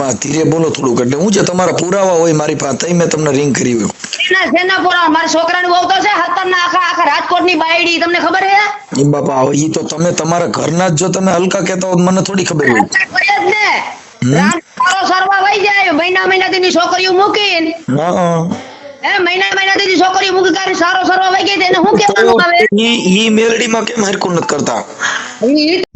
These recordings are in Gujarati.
પાસે ધીરે બોલો થોડુંક, એટલે હું છે તમારા પુરાવા હોય મારી પાસે, તઈ મેં તમને રિંગ કરી હોય. શેના પુરાવા? મારા છોકરાની વહુ તો છે 17 ના આખા રાજકોટની બાયડી, તમને ખબર છે? એ બાપા ઈ તો તમે તમારા ઘરના જ જો તમે હલકા કહેતા હો મને થોડી ખબર હોય. રામ સારો સરવા વઈ જાય, મહિનાથી છોકરીઓ મૂકીને હા મહિનાથી છોકરીઓ મૂકી કાઢી સારો સરવા વઈ ગઈ, તેને શું કહેવાનું આવે? ઈ મેલડીમાં કેમ હરકું નથી કરતા?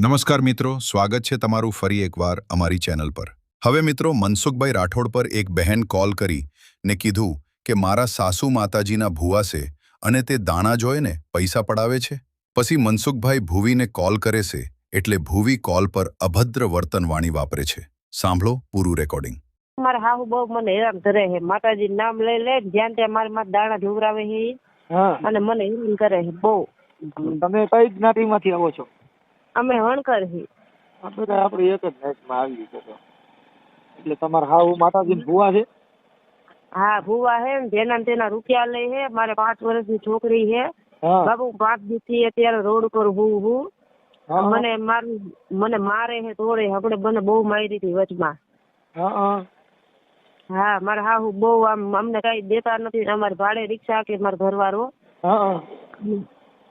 નમસ્કાર મિત્રો, સ્વાગત છે તમારું ફરી એકવાર અમારી ચેનલ પર. હવે મિત્રો, મનસુખભાઈ રાઠોડ પર એક બહેન કોલ કરી ને કીધું કે મારા સાસુ માતાજીના ભુવા છે અને તે દાણા જોઈને પૈસા પડાવે છે. પછી મનસુખભાઈ ભુવીને કોલ કરે છે એટલે ભુવી કોલ પર અભદ્ર વર્તનવાણી વાપરે છે. સાંભળો પૂરું રેકોર્ડિંગ. મારા હાહુ બહુ મને હેરાન કરે છે. માતાજી નામ લઈ લે જ્યાં ત્યાં મારી માથે દાણા ઢોવરાવે છે અને મને હેરાન કરે છે બહુ. તમે કઈ જ્ઞાતિમાંથી આવો છો? અમે હણકર છીએ. બધા આપણે એક જ જાતમાં આવી છે. એટલે તમારા હાહુ માતાજી ભુવા છે? હા ભુવા છે ને જેના ને તેના રૂપિયા લે છે. મારે 5 વર્ષની છોકરી છે બાબુ. 5 દિવસથી અત્યારે રોડ ઉપર હું મને મારે છે, તોડે. આપણે મને બહુ મારી હતી વચમાં. હા મારા હાહુ બહુ અમને કઈ દેતા નથી. અમારે ભાડે રિક્ષા કે મારો ઘરવાળો,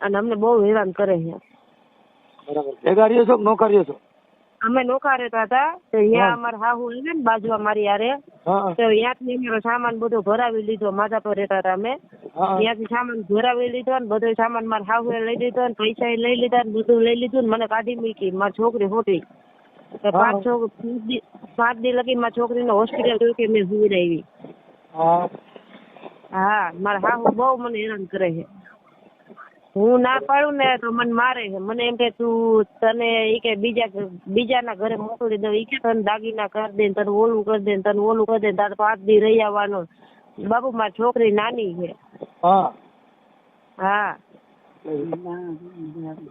અને અમને બહુ હેરાન કરે છે. બરાબર. ભેગા રહ્યો છો કે નોખા રહ્યો છો? અમે નોખા રહેતા હતા તો અહીંયા અમારા હાહુ ને બાજુમાં મારી યારે તો ત્યાંથી અમારો સામાન બધો ભરાવી લીધો. માથા પર રહેતા હતા અમે. ત્યાંથી સામાન ભરાવી લીધો ને બધો સામાન મારા હાહુ લઈ લીધો ને પૈસા લઈ લીધા ને બધું લઈ લીધું ને મને કાઢી મૂકી. મારી છોકરી ખોટી 5 દી લગી મારી છોકરીને હોસ્પિટલ કે મેં સુવડાવી. હા મારા હાહુ બહુ મને હેરાન કરે છે. હું ના પાડું ને તો મને મારે છે. મને એમ કે તું તને ઈ કે બીજાના ઘરે મોકલી દઉં. ઈ કે તને દાગીના કરી દે, તને ઓલું કરી દે, તને ઓલું કરી દે, તારે 5 દી રહી આવવાનો. બાબુ મારી છોકરી નાની છે. હા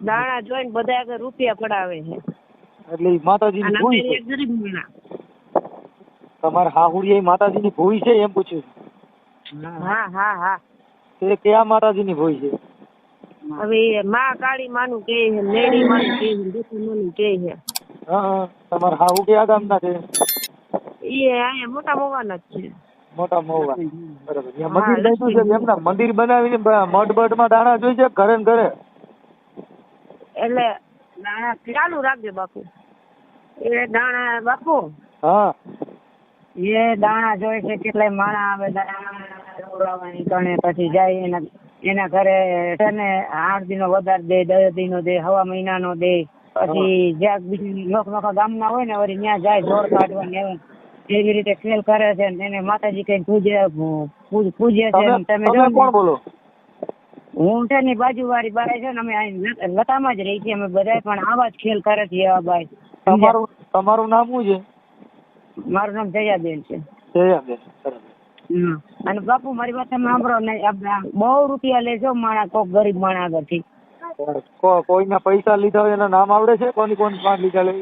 દાણા જોઈને બધા આગળ રૂપિયા પડાવે છે. એટલે માતાજીની ભૂઈ છે? ગરીબ માણસ. તમારા હાહુડી માતાજીની ભૂઈ છે એમ પૂછ્યું? હા હા હા. તે કયા માતાજીની ભૂઈ છે? હવે માં કાળી માનું કે છે, મેળી માનું કે છે, દુખુ માનું કે છે. તમારા હાહુ કયા ગામના છે? ઈ અહીંયા મોટા મોવાના જ છે. મોટા મહુવા. બરાબર. મંદિર બન્યું છે એમના? મંદિર બનાવીને મઢ બઢમાં દાણા જોઈ છે ઘરે ને ઘરે? એટલે દાણા ચાલુ રાખજો બાપુ. એ દાણા બાપુ એ દાણા જોઈ છે. કેટલાય માણા આવે દાણા ગણે પછી જાય એના ઘરે છે ને 8 દિનો વધારે દે, 10 દિનો દે, હવા મહિનાનો દે. પછી જ્યાં બીજું નોખા ગામના હોય ને વળી ત્યાં જાય જોર કાઢવા. એવી રીતે ખેલ કરે છે. એને માતાજી કઈ પૂજે છે. તમે કોણ બોલો? હું છે ને બાજુ વાળી બાઈ છે ને અમે લતામાં જ રહી છીએ અમે બધા, પણ આવા જ ખેલ કરે છે એવા બાઈ. તમારું નામ શું છે? મારું નામ જયાબેન છે. જયાબેન. અને બાપુ મારી વાત તમે સાંભળો ને, બહુ રૂપિયા લેજો માણા, કોક ગરીબ માણા આગળથી. કોઈના પૈસા લીધા હોય એના નામ આવડે છે? કોની લીધા લે?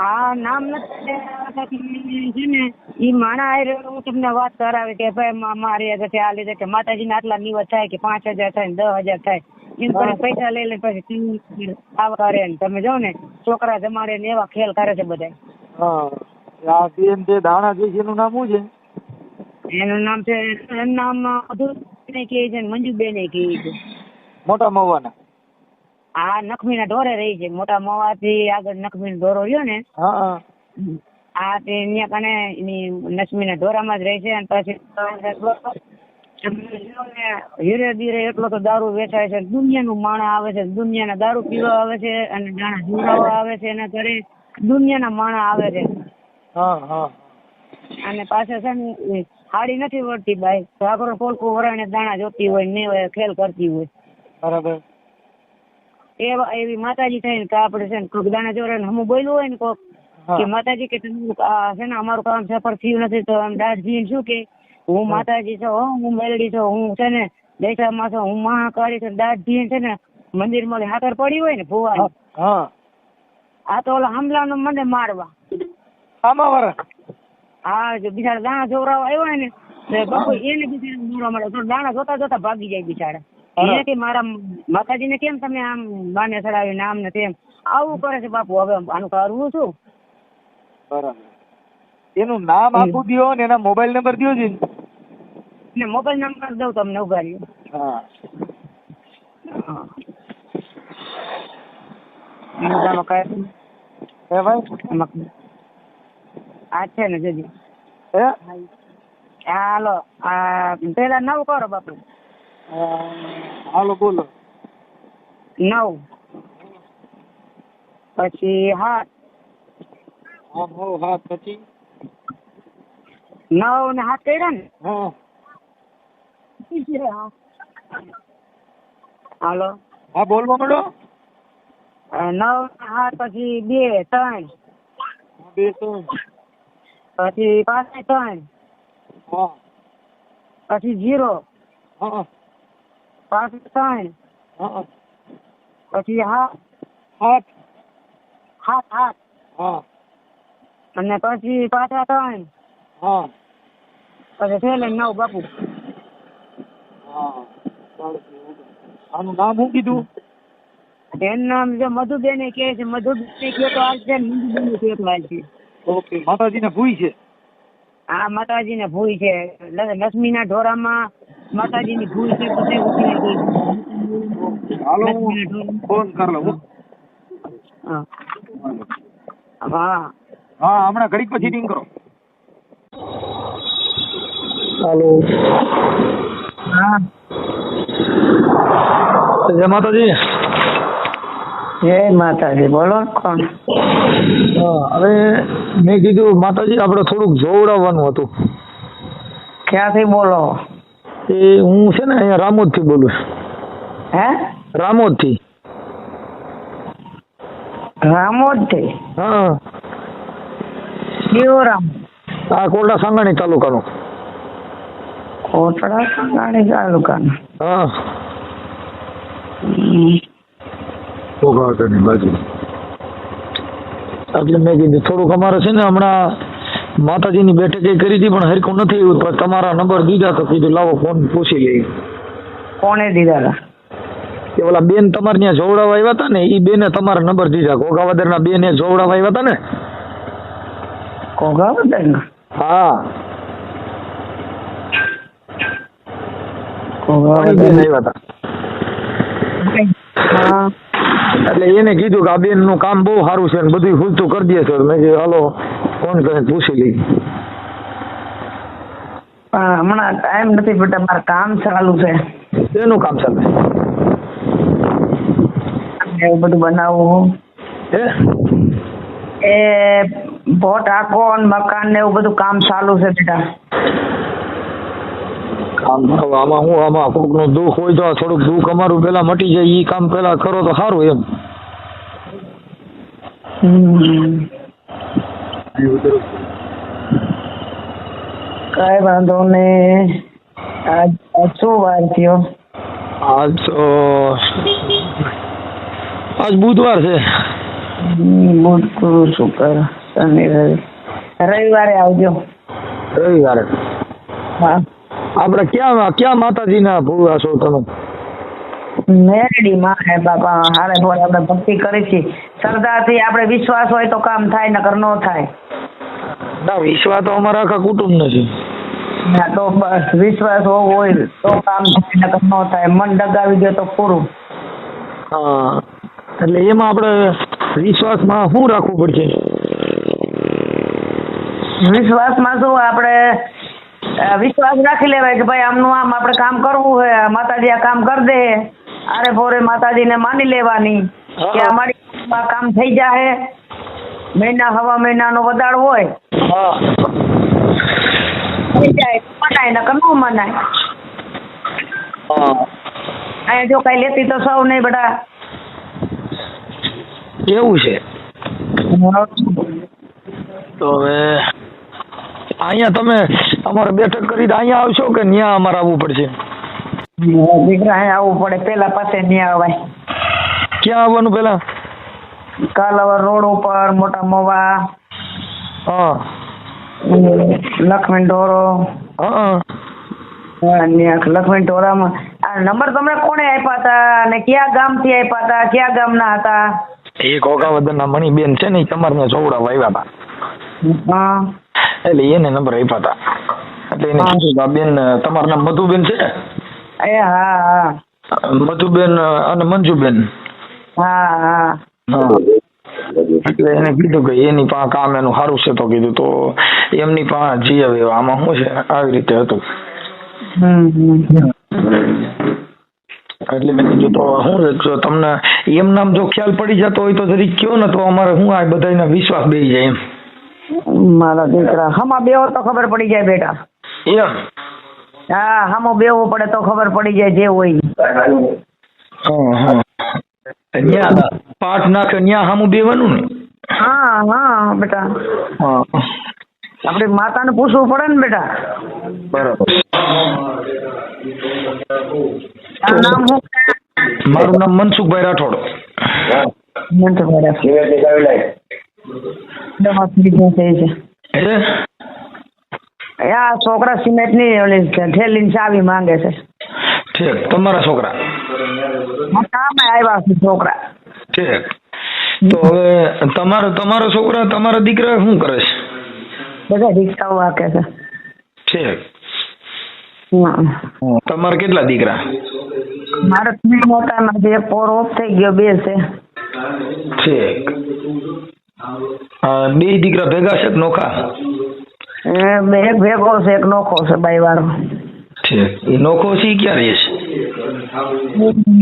આ નામ નથી છે ને ઈ માણા આયરે હું તમને વાત કરાવે કે ભાઈ મારી આગળ આ લીધે કે માતાજીને આટલા નિવત થાય કે 5,000 થાય ને 10,000 થાય એમ કરીને પૈસા લઈ લે. પછી આવા કરે ને તમે જો ને છોકરા જમાડે ને એવા ખેલ કરે છે બધા. જે દાણા જોઈ છે એનું નામ શું છે? એનું નામ છે, એનું નામ અધૂરને કહે છે, મંજુબેન કહે છે. મોટા મહુવાના? હા નખમીના ઢોરે રહી છે. મોટા મહુવાથી આગળ નખમીનો ઢોરો રહ્યો ને આ તે અહીંયા કને નખમીના ઢોરામાં જ રહે છે. અને પછી હીરે દીરે એટલો તો દારૂ વેચાય છે. દુનિયાનું માણા આવે છે, દુનિયાના દારૂ પીવા આવે છે અને દાણા ઢોરાવા આવે છે. એના ઘરે દુનિયાના માણા આવે છે. અને પાછળ છે ને હાડી નથી વળતી બાઈ, ઘાઘરો પોલકું વરાણે દાણા જોતી હોય ને ખેલ કરતી હોય. બરાબર. એવી માતાજી થઈને કે આપડે છે ને કોઈક દાણા જોડે હમું બોલ્યું હોય ને કોક કે માતાજી કે તમે છે ને અમારું કામ સફળ થયું નથી તો આમ દાસજી શું કે હું માતાજી છું, હું મેલડી છું, હું છે ને દૈસામાં છું, હું મહાકાળી છું. દાસજી છે ને મંદિર માં હાથર પડી હોય ને ભુવા આ તો ઓલા હમલાનો મને મારવા હા જો બિચારા દાણા જોવરાવા આવ્યો હોય ને બાપુ એને બિચારા મારવા મળે. દાણા જોતા જોતા ભાગી જાય બિચારા. એને કે મારા માતાજી ને કેમ તમે આમ બાને ચડાવીને આમ ને તેમ આવું કરે છે બાપુ. હવે આનું કરવું શું? બરાબર. એનું નામ આપું દ્યો ને એના મોબાઈલ નંબર દ્યો છે. ને મોબાઈલ નંબર દઉં તમને, ઉભા રહ્યો. હા. હા. એમાં કાંઈ હે ભાઈ? એમાં આ છે ને જજી. હે? હાલો, આ પેલા 9 કરો બાપુ. હાલો બોલો. 9 પછી 7. હા 9 7 પછી 9 ને 7 કર્યા ને. હા. હાલો, હા બોલવા માંડો. 9 ને 7 પછી 2 3 2 3 પછી 5 ને 3 હા. પછી 0 હા 5 ને 3 હા પછી 7 7 7 હા અને પછી પાછા 3 હા પછી છેલ્લે 9 બાપુ. હા. આનું નામ શું કીધું? એનું નામ જો મધુબેન કે છે. મધુબેન કે તો હાલ છે, મધુબેન કે તો હાલ છે. ઓકે. માતાજીને ભૂઈ છે. હા, માતાજી ને ભૂઈ છે. લક્ષ્મીના ઢોરામાં માતાજીની ભૂઈ છે. બધે ઉતરી ગઈ. હાલો ફોન કર લઉં. હા હા હા હમણાં ઘડીક પછી રિંગ કરો. હાલો. હા. જય માતાજી. જય માતાજી. બોલો કોણ? હા, હવે મેં કીધું માતાજી આપણે થોડુંક જોવડાવવાનું હતું. ક્યાંથી બોલો? એ હું છે ને અહીંયા રામોદથી બોલું. હે? રામોદથી. રામોદથી? હા. કયો રામ? આ કોટડા સાંગાણી તાલુકાનો. કોટડા સાંગાણી તાલુકાનો? હા. ઘોઘાટની બાજુ. એટલે મેં કીધું થોડુંક અમારે છે ને હમણાં માતાજીની બેઠક એ કરી હતી પણ હરખું નથી આવ્યું. તો તમારા નંબર દીધા તો કીધું લાવો ફોન પૂછી લઈએ. કોણે દીધા હતા? કે ઓલા બેન તમારે ત્યાં જોવડાવવા આવ્યા હતા ને એ બેને તમારા નંબર દીધા. ઘોઘાવદરના બેને જોવડાવવા આવ્યા હતા ને. ઘોઘાવદર? હા. ઘોઘાવદર આવ્યા હતા. હા. એટલે એને કીધું કે આ બેન નું કામ બહુ સારું છે ને બધું ફૂલતું કરી દે છે. મેં કીધું હાલો ફોન કરીને પૂછી લઈ. પણ હમણાં ટાઈમ નથી બેટા, મારે કામ ચાલુ છે. એનું કામ ચાલે એવું બધું બનાવવું. હે? એ ભોટ આખો ને મકાન ને એવું બધું કામ ચાલુ છે બેટા. કામ આમાં હું આમાં કોક નું દુઃખ હોય તો થોડુંક દુઃખ અમારું પેલા મટી જાય. ઈ કામ પેલા કરો તો સારું એમ. કઈ વાંધો નહીં. આજ શું વાર થયો? આજ બુધવાર છે. બુધ ગુરુ શુક્ર શનિ રવિ. રવિવારે આવજો. રવિવારે? હા. આપણે ક્યાં માતાજીના ભૂવા છો તમે? મેરડી માં હે બાપા. હારે ભોળે આપણે ભક્તિ કરી છે. શ્રદ્ધાથી આપણે વિશ્વાસ હોય તો કામ થાય, નકર ન થાય. ના, વિશ્વાસ તો અમારા આખા કુટુંબ નો છે. ના તો બસ વિશ્વાસ હોવો હોય તો કામ થાય, નકર ન થાય. મન ડગાવી દે તો પૂરું. હા, એટલે એમાં આપણે વિશ્વાસમાં શું રાખવું પડશે? વિશ્વાસમાં શું આપણે વિશ્વાસ રાખી લેવાય કે ભાઈ આમનું આમ આપણે કામ કરવું છે. માતાજી આ કામ કરી દે. આરે ભોરે માતાજીને માની લેવાની કે અમારી આ કામ થઈ જાય. મહિના હવા મહિનાનો વદાળ હોય હા. થઈ જાય મનાય, નકર ન મનાય. હા. અહીંયા જો કઈ લેતી તો સૌ નહીં બેટા. એવું છે? તો હવે અહીંયા તમે અમારે બેઠક કરી અહીંયા આવશો કે ત્યાં અમારે આવવું પડશે? દીકરા અહીંયા આવવું પડે. પેલા પાસે નહીં આવાય. ક્યાં આવવાનું પેલા? કાલાવર રોડ ઉપર મોટા મોવા. હા. લક્ષ્મણ ઢોરો. હા. લક્ષ્મણ ઢોરામાં આ નંબર તમને કોણે આપ્યા હતા અને કયા ગામથી આપ્યા હતા? કયા ગામના હતા? એ ઘોઘાવદરના મણીબેન છે ને, તમારે ત્યાં જોવડાવવા આવ્યા હતા. હા. એટલે એને નંબર આપ્યા હતા. એટલે એને કીધું કે આ બેન તમારું નામ મધુબેન છે ને? એ હા હા મધુબેન અને મંજુબેન. હા હા હા. એટલે એને કીધું કે એની પાસે કામ એનું સારું છે, તો કીધું તો એમની પાસે જઈ આવે. આમાં શું છે, આવી રીતે હતું. એટલે મેં કીધું તો શું જો તમને એમ નામ જો ખ્યાલ પડી જતો હોય તો જરીક કયો ને, તો અમારે શું આ બધાને વિશ્વાસ બેસી જાય એમ. મારા દીકરા હમા બેહો તો ખબર પડી જાય બેટા. એમ? હા હમો બેહવું પડે તો ખબર પડી જાય જે હોય. ન્યા પાઠ નાખે ન્યા સામું બેવાનું ને? હા હા બેટા, હા આપડે માતાને પૂછવું પડે ને બેટા. બરાબર. તારું નામ શું? મારું નામ મનસુખભાઈ રાઠોડ. છોકરા સિમેન્ટ ની ઓલી થેલી ચાવી માંગે છે. ઠીક. તમારા છોકરા? કામે આવ્યા છે છોકરા. ઠીક. તો હવે તમારો છોકરા તમારા દીકરા શું કરે છે? બધા રિક્ષાઓ હાકે છે. ઠીક. હા. તમારે કેટલા દીકરા? મારે 3 મોટા નથી, એક પોર ઓફ થઈ ગયો, 2 છે. ઠીક. બે દીકરા ભેગા છે કે નોખા? એક ભેગો છે, એક નોખો છે, બાઈ વાળો. ઠીક. એ નોખો છે ઈ ક્યાં રહે છે?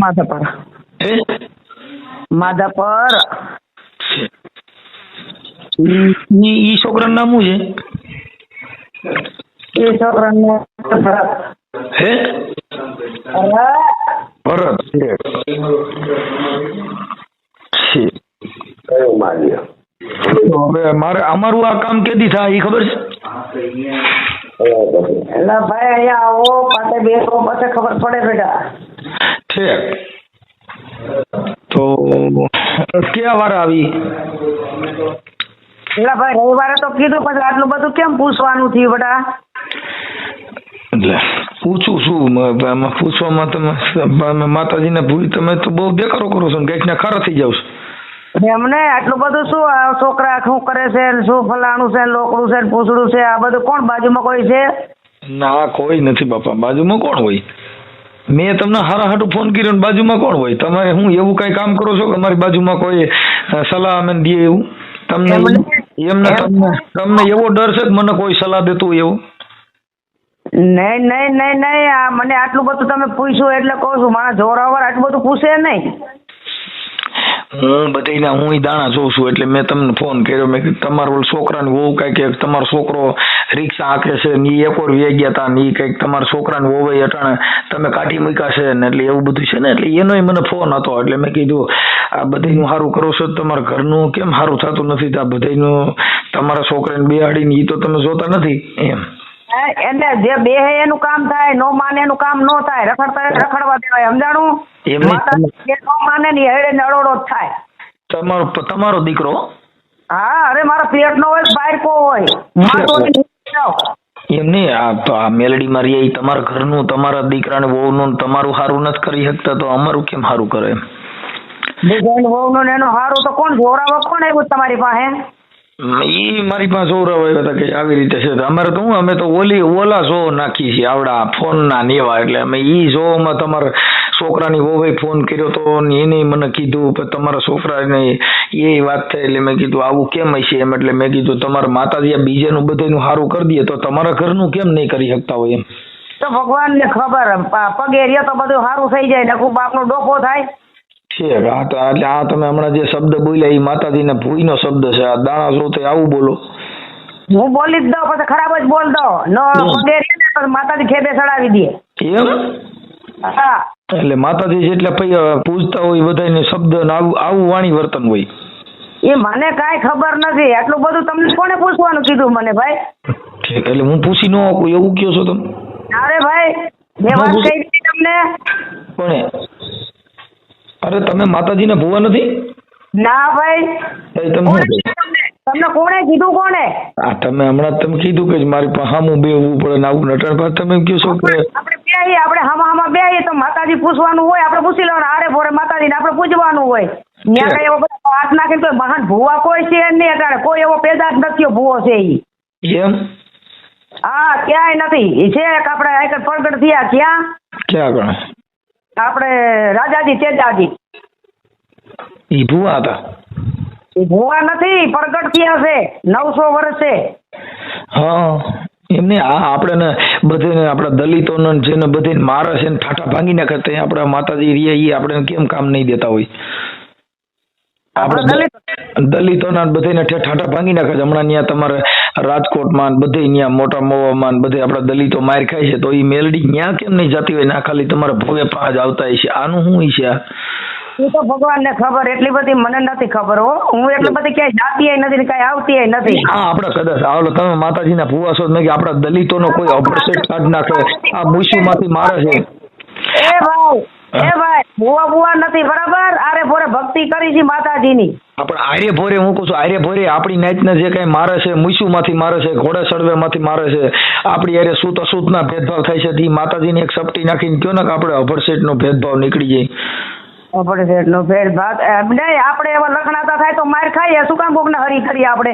માધાપર. હે? માધાપર. ઈ છોકરાનું નામ શું છે? એ છોકરાને હે? ભરત. ઠીક. તો હવે અમારું આ કામ કેદી થાય એ ખબર છે? એટલે ભાઈ અહીંયા આવો, પાછે બેસો, પછી ખબર પડે બેટા. ઠીક. તો ક્યાં વાર આવી? એટલે ભાઈ રવિવારે તો કીધું, પછી આટલું બધું કેમ પૂછવાનું થયું બેટા? એટલે પૂછું શું આમાં પૂછવામાં? તમે માતાજીને ભૂલી તમે તો બહુ બેકારો કરો છો ને, કંઈક ને ખરા થઈ જાવ છો. એમને આટલું બધું શું આ છોકરા શું કરે છે, શું ફલાણું છે, લોકડું છે, પૂછડું છે, આ બધું કોણ? બાજુમાં કોઈ છે? ના કોઈ નથી બાપા, બાજુમાં કોણ હોય? મેં તમને હારા હાટું ફોન કર્યો ને બાજુમાં કોણ હોય? તમે હું એવું કઈ કામ કરો છો કે અમારી બાજુમાં કોઈ સલાહ અમે દે એવું? તમને તમને એવો ડર છે કે મને કોઈ સલાહ દેતું એવું? નહીં નહીં નહીં નહીં, આ મને આટલું બધું તમે પૂછ્યું એટલે કહું છું. મારા જોરાવર આટલું બધું પૂછે નહીં. હું બધાના હું દાણા જોઉં છું એટલે મેં તમને ફોન કર્યો. મેં કીધું તમારો છોકરાને વહુ કઈ કે તમારો છોકરો રિક્ષા હાંકે છે ને એ એકોર વે ગયા હતા ને એ કઈક તમારા છોકરાને વહુ અટાણે તમે કાઢી મૂક્યા છે ને, એટલે એવું બધું છે ને, એટલે એનોય મને ફોન હતો. એટલે મેં કીધું આ બધાનું સારું કરો છો, તમારા ઘરનું કેમ સારું થતું નથી? આ બધાનું તમારા છોકરાને બેહાડીને એ તો તમે જોતા નથી એમ. એટલે જે બે એનું કામ થાય, નો માને એનું કામ નો થાય, રખડવા દેવાય, સમજાણું? એમ નો માને ને હેડે ને અડોડો જ થાય. તમારો દીકરો? હા, અરે મારા પેટ નો હોય, બહાર કો હોય, એમ નહીં. આ મેલડી મારી તમારા ઘરનું, તમારા દીકરાને વહુનું તમારું સારું નથી કરી શકતા, તો અમારું કેમ સારું કરે એમ? વહુનું ને એનું સારું તો કોણ જોરાવા? કોણ આવ્યું તમારી પાસે? ઈ મારી પાસે જોરાવા આવ્યા હતા કે આવી રીતે છે. અમારે તો હું અમે તો ઓલા સો નાખી છીએ આવડા ફોન ના નેવા, એટલે અમે ઈ જોવામાં તમારા છોકરાની વહુએ ફોન કર્યો તો એને મને કીધું તમારા છોકરાને એ વાત થઈ. એટલે મેં કીધું આવું કેમ હશે એમ. એટલે મેં કીધું તમારા માતાજી આ બીજેનું બધાનું સારું કરી દે તો તમારા ઘરનું કેમ નહીં કરી શકતા હોય એમ? તો ભગવાન ને ખબર, પગે રહ્યો તો બધું સારું થઈ જાય ને બાપનો ડોકો થાય. ઠીક. હા તો એટલે આ તમે હમણાં જે શબ્દ બોલ્યા એ માતાજીને ભૂઈનો શબ્દ છે. આ દાણા જો તો આવું બોલો? હું બોલી જ દઉં, પછી ખરાબ જ બોલ દો. નો પગે રહ્યો ને તો માતાજી ખેબે ચડાવી દે એમ? હા. એટલે માતાજી જેટલા પૂજતા હોય બધાને શબ્દ આવું વાણી વર્તન હોય? એ મને કાંઈ ખબર નથી. આટલું બધું તમને કોને પૂછવાનું કીધું મને ભાઈ? ઠીક. એટલે હું પૂછી ન શકું એવું કહો છો તમે? અરે ભાઈ મેં વાત કરી હતી તમને. કોણે? અરે તમે માતાજીને ભૂવા નથી? ના ભાઈ. તમને કોણે કીધું? કોણે? આ તમે હમણાં તમે કીધું કે મારી પાસે હામું બેહવું પડે ને આવું નટણ પાસે તમે કહો છો કે આપણે હામાં બેહીએ તો માતાજી પૂછવાનું હોય, આપણે પૂછી લેવાનું. આરે ભોરે માતાજીને આપણે પૂજવાનું હોય. ત્યાં કઈ એવો હાથ નાખીને કોઈ મહાન ભૂવા કોઈ છે નહીં અટાણે. કોઈ એવો પેદા જ નથી ભૂવો છે ઈ. એમ હા ક્યાંય નથી. ઈ છે એક આપણે આગળ પ્રગટ થયા ક્યાં ક્યાં આગળ? આપણે રાજાજી તેજાજી. ઈ ભુવા હતા. ઈ ભુવા નથી, પ્રગટ થયા છે 900 વર્ષે. હા એમને આ આપણે ને બધે આપણા દલિતોને જેને બધે મારે છે ને ઠાઠા ભાંગી નાખે તે આપણા માતાજી રહ્યા ઈ આપણે કેમ કામ નહીં દેતા હોય? આપણે દલિતોના બધાને ઠાઠા ભાંગી નાખે છે. હમણાં ત્યાં તમારે રાજકોટમાં બધે ત્યાં મોટા મોવામાં બધે આપણા દલિતો માર ખાય છે તો ઈ મેલડી ત્યાં કેમ નહીં જતી હોય? ના ખાલી તમારે ભોગે પાંચ આવતા હોય છે. આનું શું છે આ? એ તો ભગવાનને ખબર, એટલી બધી મને નથી ખબર હો. હું એટલી બધી ક્યાંય જાતી નથી ને કાંઈ આવતી નથી. હા આપણે કદાચ આવલો તમે માતાજીના ભુવા છો મેં કે આપણા દલિતોનો કોઈ અપરસેટ કાઢ નાખે આ મુશીમાંથી મારે છે. એ ભાઈ ભુવા નથી બરાબર. આરે ભોરે ભક્તિ કરી છે માતાજીની. આપણે આર્ય ભોરે હું કહું છું આર્ય ભોરે આપણી નાતને જે કઈ મારે છે મુઈસુમાંથી મારે છે ઘોડા સળવેમાંથી મારે છે આપણી યારે સૂત અસૂતના ભેદભાવ થાય છે તે માતાજીની એક સપટી નાખીને કયો ને કે આપણે અભરસેટનો ભેદભાવ નીકળી જાય. અભરસેટનો ભેદભાવ નહીં, આપણે એવા લખણાતા થાય તો માર ખાઈએ. શું કામ કોકને હરી કરીએ આપણે?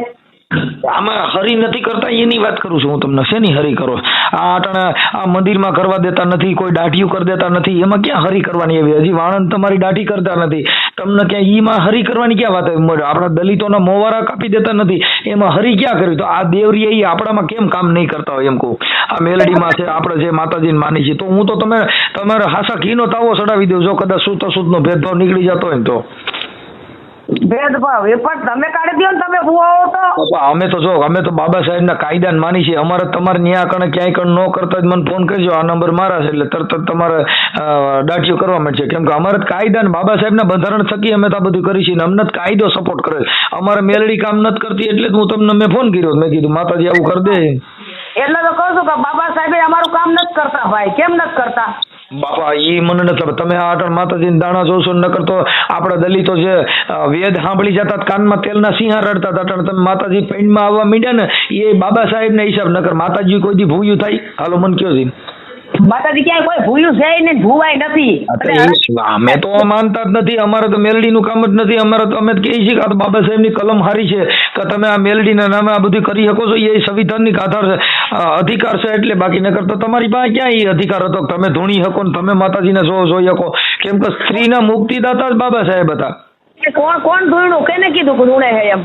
આમાં હરી નથી કરતા એની વાત કરું છું હું તમને. શેની હરી કરો? આ અટાણે આ મંદિરમાં કરવા દેતા નથી, કોઈ દાઢીઓ કરી દેતા નથી, એમાં ક્યાં હરી કરવાની એવી? હજી વાણંદ તમારી દાઢી કરતા નથી, તમને ક્યાં ઈમાં હરી કરવાની ક્યાં વાત? આપણા દલિતોના મોવારા કાપી દેતા નથી, એમાં હરી ક્યાં કરવી? તો આ દેવરી એ આપણામાં કેમ કામ નહીં કરતા હોય એમ કહું. આ મેલડીમાં છે આપણે જે માતાજીને માની છે તો હું તો તમારે હાસા ઘીનો તાવો ચડાવી દઉં જો કદાચ સૂત અસૂતનો ભેદભાવ નીકળી જતો હોય ને તો. ભેદભાવ એ પણ તમે કાઢી દો ને, તમે ભુવાઓ તો. અમે તો જો અમે તો બાબા સાહેબના કાયદાને માની છીએ. અમારે તમારે ન્યા કણે ક્યાંય કણ ન કરતા જ મને ફોન કરજો, આ નંબર મારા છે એટલે તરત જ તમારે દાઢીઓ કરવા માંડશે. કેમ કે અમારે કાયદા ને બાબા સાહેબના બંધારણ થકી અમે તો આ બધું કરી છીએ ને અમને કાયદો સપોર્ટ કરે. અમારે મેલડી કામ નથી કરતી એટલે હું તમને મેં ફોન કર્યો. મેં કીધું માતાજી આવું કરી દે એટલે તો કહું છું કે બાબા સાહેબ અમારું કામ નથી કરતા ભાઈ. કેમ નથી કરતા? બાપા ઈ મને નથી. તમે આ અટણ માતાજીને દાણા જોશો નકર તો આપણા દલિતો જે વેદ સાંભળી જતા કાનમાં તેલના સિંહા રડતા હતા અટણ તમે માતાજી પેન્ટમાં આવવા માંડ્યા ને એ બાબા સાહેબ ના હિસાબ નકર માતાજી કોઈ દી ભૂયું થાય? હાલો મને કયો છે માતાજી ક્યાંય કોઈ ભૂયું છે ને ભૂવાય નથી. અમે તો માનતા જ નથી. અમારે તો મેલડીનું કામ જ નથી. અમારે તો અમે કહીએ છીએ કે આ તો બાબા સાહેબની કલમ હારી છે કે તમે આ મેલડીના નામે આ બધું કરી શકો છો. એ સંવિધાનની આધાર છે, અધિકાર છે એટલે. બાકી નકર તો તમારી પાસે ક્યાં એ અધિકાર હતો તમે ધૂણી શકો ને તમે માતાજીને જોઈ શકો? કેમ કે સ્ત્રીના મુક્તિદાતા જ બાબા સાહેબ હતા. કોણ ધૂણું? કેને કીધું કે ધૂણે હે એમ?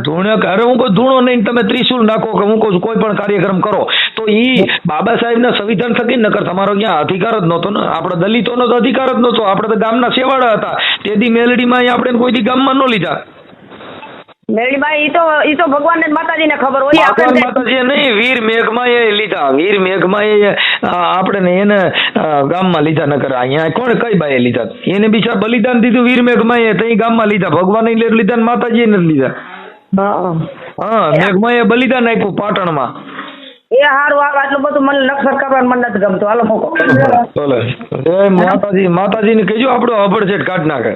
ધૂણે અરે હું કોઈ ધૂણો નહીં તમે ત્રિશુલ નાખો કે હું કહું છું કોઈ પણ કાર્યક્રમ કરો તો ઈ બાબા સાહેબના સંવિધાન થકી નકર તમારો ક્યાં અધિકાર જ નહોતો ને. આપણા દલિતોનો તો અધિકાર જ નહોતો. આપણે તો ગામના સેવાડા હતા તેથી મેલડીમાં આપણે કોઈ દી ગામમાં ન લીધા. મેલડીમાં ઈ તો ભગવાન માતાજીને ખબર હોય. ભગવાન માતાજી નહીં, વીર મેઘમાં એ લીધા. વીર મેઘમાં એ આપણે એને ગામમાં લીધા નકર અહીંયા કોણ કઈ બાએ લીધા? એને બિચાર બલિદાન દીધું વીર મેઘમાં એ તઈ ગામમાં લીધા. ભગવાન લીધા ને માતાજી નથી લીધા. હા મેઘમાં એ બલિદાન આપ્યું પાટણમાં. એ હારું આવે આટલું બધું મને લક્ષર કરવાનું મને નથી ગમતું. હાલો મોકો બોલે માતાજીને કહેજો આપણો અભડસેટ કાઢ નાખે.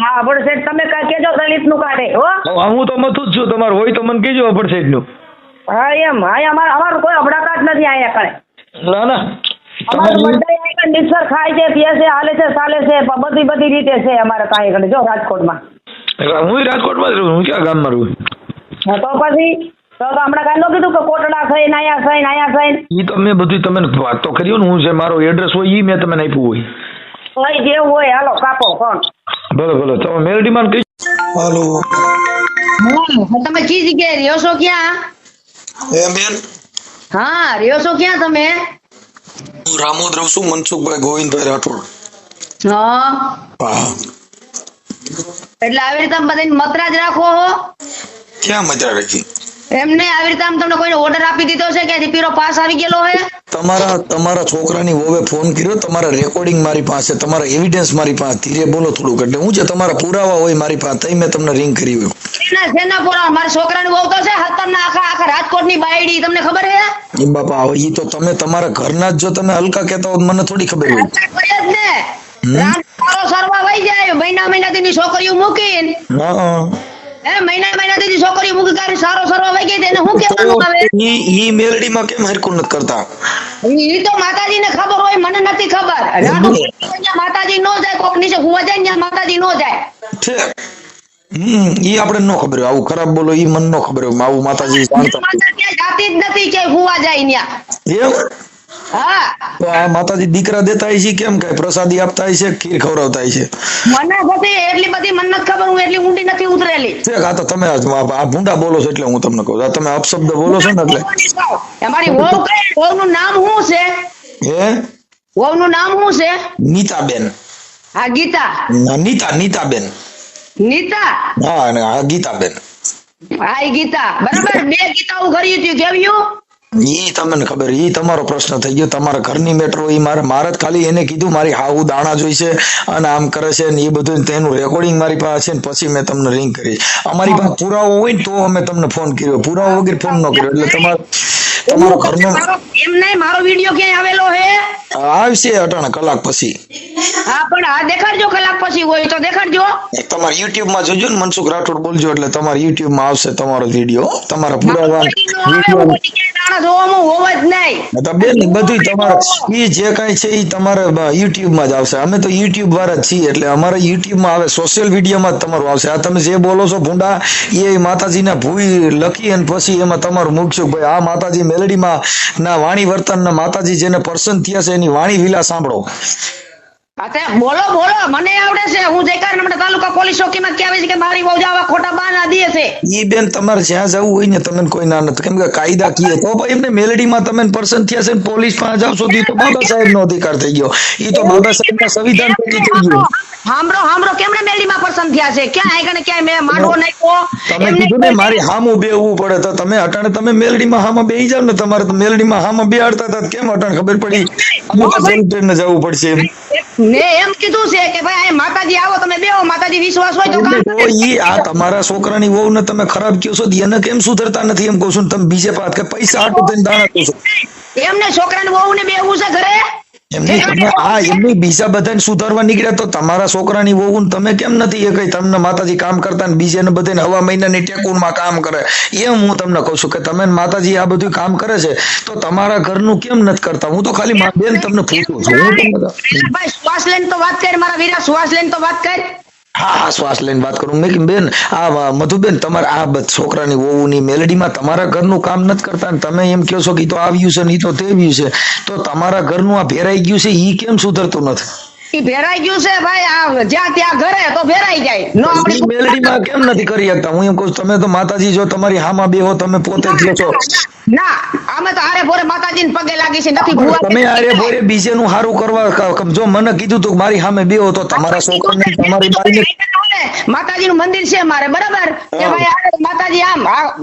હા અભડસેટ તમે કેજો દલિત નું કાઢે હો. હું તો મથું જ છું. તમારે હોય તો મને કહેજો અભડસેટ નું. હા એમ અમારું કોઈ અભડાકાટ નથી અહીંયા કણે. ના ના અમારું બધા મિક્સર ખાય છે, પીએ છે, હાલે છે, ચાલે છે, બધી રીતે છે અમારે કાંઈ કણે. જો રાજકોટમાં હું રાજકોટમાં જ રહું. હું ક્યાં ગામમાં રહું? તો પછી તો હમણાં કાંઈ ન કીધું કે કોટડા થઈને અહીંયા થઈને ઈ તો મેં બધું તમે વાત તો કરી ને. હું જે મારો એડ્રેસ હોય ઈ મેં તમને આપ્યું હોય. કઈ જેવું હોય હાલો કાપો ફોન. ભલે તમે મેલડીમાં કઈ. હાલો તમે કઈ જગ્યાએ રહ્યો છો? ક્યાં? એ બેન હા રહ્યો છો ક્યાં તમે? હું રામોદ રહું છું, મનસુખભાઈ ગોવિંદભાઈ રાઠોડ. હા એટલે આવી રીતે બધાને મતરા જ રાખો હો? ક્યાં મજા રાખી? એમને આવી રીતે આમ તમને કોઈને ઓર્ડર આપી દીધો છે કે પીરો પાસ આવી ગયેલો હે? તમારા છોકરાની વોવે ફોન કર્યો, તમારા રેકોર્ડિંગ મારી પાસે, તમારા એવિડન્સ મારી પાસે. ધીરે બોલો થોડુંક. એટલે હું છે તમારા પુરાવા હોય મારી પાસે તઈ મેં તમને રિંગ કરી હોય. શેના પુરાવા? મારા છોકરાની વહુ તો છે હતરના આખા રાજકોટની બાયડી. તમને ખબર હે? એ બાપા હવે ઈ તો તમે તમારા ઘરના જ જો તમે હલકા કહેતા હો મને થોડી ખબર હોય. સરવા વહી જાય મહિનાથી છોકરીઓ મૂકીને. મહિનાથી છોકરીઓ મૂકી કાઢી સારો સરવા વહી ગઈ. એને શું કહેવાનું આવે? ઈ મેલડીમાં કેમ હરકું નથી કરતા? ઈ તો માતાજીને ખબર હોય, મને નથી ખબર. માતાજી નો જાય, કોક નીચે હુવા જાય ત્યાં માતાજી નો જાય. ઈ આપણે ન ખબર હોય. આવું ખરાબ બોલો ઈ મને ન ખબર હોય. આવું માતાજી જાણતા. અંદર ક્યાંય જાતી જ નથી કે હુવા જાય ન્યા. એમ હા તો આ માતાજી દીકરા દેતા હોય છે કેમ કઈ પ્રસાદી આપતા હોય છે, ખીર ખવડાવતા હોય છે? મને બધી એટલી બધી મને નથી ખબર, હું એટલી ઊંડી નથી ઉતરેલી. ઠીક, આ તો તમે આ ભૂંડા બોલો છો એટલે હું તમને કહું. આ તમે અપશબ્દ બોલો છો ને એટલે. અમારી વહુ કઈ, વહુનું નામ શું છે? હે વહુનું નામ શું છે? નીતાબેન. હા ગીતા. નીતાબેન. નીતા. હા અને હા ગીતાબેન. હા ઈ ગીતા બરાબર. 2 ગીતાઓ કર્યું હતું, કેવ્યું? ઈ તમને ખબર, ઈ તમારો પ્રશ્ન થઈ ગયો. તમારા ઘરની મેટ્રો ઈ મારે જ ખાલી એને કીધું મારી હાહુ દાણા જોઈશે અને આમ કરે છે ને એ બધું, તેનું રેકોર્ડિંગ મારી પાસે છે ને પછી મેં તમને રિંગ કરી. અમારી પાસે પુરાવો હોય ને તો અમે તમને ફોન કર્યો, પુરાવો વગર ફોન ન કર્યો. એટલે તમારો ઘરનો એમ નહીં, મારો વિડીયો ક્યાંય આવેલો હે? આવશે અટાણા કલાક પછી. હા પણ આ દેખાડજો, કલાક પછી હોય તો દેખાડજો. તમારા યુટ્યુબ માં જોજો ને મનસુખ રાઠોડ બોલજો એટલે તમારા યુટ્યુબ માં આવશે તમારો વિડીયો. તમારા પુરાવા વિડીયો જોવામાં હોવા જ નહીં. બેન બધું તમારે ઈ જે કઈ છે ઈ તમારે યુટ્યુબ માં જ આવશે. અમે તો યુટ્યુબ વાળા જ છીએ એટલે અમારે યુટ્યુબ માં આવે, સોશિયલ મીડિયા માં જ તમારું આવશે. આ તમે જે બોલો છો ભૂંડા એ માતાજીના ભૂઈ લખી અને પછી એમાં તમારું મૂકશું ભાઈ આ માતાજી મેલડીમાં ના વાણી વર્તન ના માતાજી જેને પર્સન થયા છે એની વાણી વિલા સાંભળો. બોલો બોલો, મને આવડે છે. હું જયકાર તાલુકા પોલીસ ચોકીમાં કહેવાય છે કે મારી બહુ આવા ખોટા બહાના દે છે. ઈ બેન તમારે જ્યાં જવું હોય ને તમે કોઈ ના નથી, કેમ કે કાયદા કીએ તો ભાઈ એમને મેલડીમાં તમે પર્સન થયા છે પોલીસ પાસે જાવ છો તો બાબા સાહેબ નો અધિકાર થઈ ગયો. ઈ તો બાબા સાહેબ ના સંવિધાન પછી થઈ ગયું. હામરો કેમણે મેલડીમાં પસંદ થયા છે? ક્યાં આગળ ક્યાંય મેં માંડવો નાખ્યો? તમે કીધું ને મારી હામું બેહવું પડે તો તમે અટાણે તમે મેલડીમાં હામાં બેહી જાવ ને. તમારે તો મેલડીમાં હામાં બેહાડતા હતા કેમ અટાણે ખબર પડી ને જવું પડશે? મેં એમ કીધું છે કે ભાઈ આ માતાજી આવો તમે બેહો, માતાજી વિશ્વાસ હોય તો કામ કરે. ઈ આ તમારા છોકરાની વહુ ને તમે ખરાબ કહો છો એને કેમ સુધરતા નથી એમ કહું છું. તમે બીજે પાસ કે પૈસા આટો થઈને દાણા કહો છો. એમને છોકરાને વહુ ને બેહવું છે ઘરે. એમની તમે એમની બીજા બધાને સુધારવા નીકળ્યા તો તમારા છોકરાની વહુ તમે કેમ નથી એ કઈ તમને માતાજી કામ કરતા ને બીજાને બધાને હવા મહિનાની ટેકુનમાં કામ કરે? એમ હું તમને કહું છું કે તમે માતાજી આ બધું કામ કરે છે તો તમારા ઘરનું કેમ નથી કરતા? હું તો ખાલી બેન તમને પૂછું છું. હું તમને ભાઈ શ્વાસ લઈને તો વાત કર મારા વીરા, શ્વાસ લઈને તો વાત કર. હા શ્વાસ લઈને વાત કરું. મેં બેન આ મધુબેન તમારે આ છોકરાની વહુની મેલડીમાં તમારા ઘરનું કામ નથી કરતા ને તમે એમ કહો છો કે તો આવ્યું છે ને તો તેવ્યું છે, તો તમારા ઘરનું આ ભેરાઈ ગયું છે ઈ કેમ સુધરતું નથી? ઈ ભેરાઈ ગયું છે ભાઈ. આ જ્યાં ત્યાં ઘરે તો ભેરાઈ જાય. નો આપણી મેલડીમાં કેમ નથી કરી શકતા? હું એમ કહું તમે તો માતાજી જો તમારી હામાં બેહો તમે પોતે જ છો. ના અમે તો આરે ભોરે માતાજીને પગે લાગી છે, નથી ભૂવા. તમે આરે ભોરે બીજેનું સારું કરવા જો મને કીધું તું મારી સામે બેહો તો તમારા છોકરાને તમારી બાઈને માતાજીનું મંદિર છે મારે બરાબર કે ભાઈ માતાજી આમ